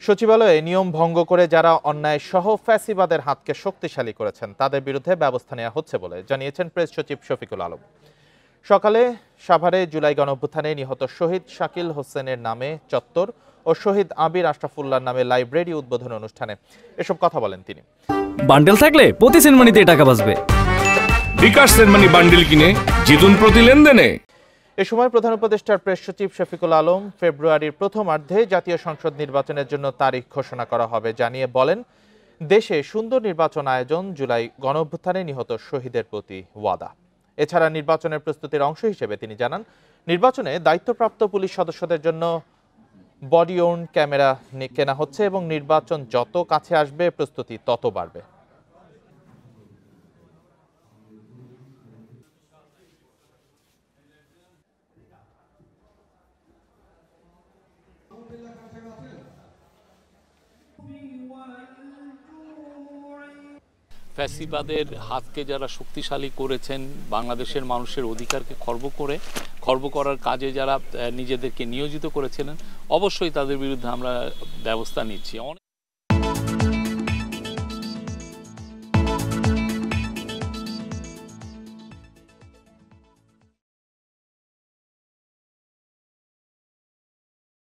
সচিবালয়ে নিয়ম ভঙ্গ করে যারা অন্যায় সহ ফ্যাসিবাদের হাতকে শক্তিশালী করেছেন তাদের বিরুদ্ধে ব্যবস্থা নেওয়া হচ্ছে বলে জানিয়েছেন প্রেস সচিব শফিকুল আলম। সকালে সাভারে জুলাই গণঅভ্যুত্থানে নিহত শহীদ শাকিল হোসেনের নামে চত্বর ও শহীদ আবির আশরাফুল্লাহর নামে লাইব্রেরি উদ্বোধন অনুষ্ঠানে এসব কথা বলেন তিনি। বান্ডেল থাকলে প্রতি সেনমানিতে টাকা বাঁচবে। বিকাশ সেনমানি বান্ডেল কিনে জিতুন প্রতি লেনদেনে। এ সময় প্রধান উপদেষ্টার প্রেস সচিব শফিকুল আলম ফেব্রুয়ারির প্রথমার্ধে জাতীয় সংসদ নির্বাচনের জন্য তারিখ ঘোষণা করা হবে জানিয়ে বলেন, দেশে সুন্দর নির্বাচন আয়োজন জুলাই গণঅভ্যুত্থানে নিহত শহীদের প্রতি ওয়াদা। এছাড়া নির্বাচনের প্রস্তুতির অংশ হিসেবে তিনি জানান, নির্বাচনে দায়িত্বপ্রাপ্ত পুলিশ সদস্যদের জন্য বডি ওর্ন ক্যামেরা কেনা হচ্ছে এবং নির্বাচন যত কাছে আসবে প্রস্তুতি তত বাড়বে। ফ্যাসিবাদের হাতকে যারা শক্তিশালী করেছেন, বাংলাদেশের মানুষের অধিকারকে খর্ব করার কাজে যারা নিজেদেরকে নিয়োজিত করেছিলেন, অবশ্যই তাদের বিরুদ্ধে আমরা ব্যবস্থা নিচ্ছি।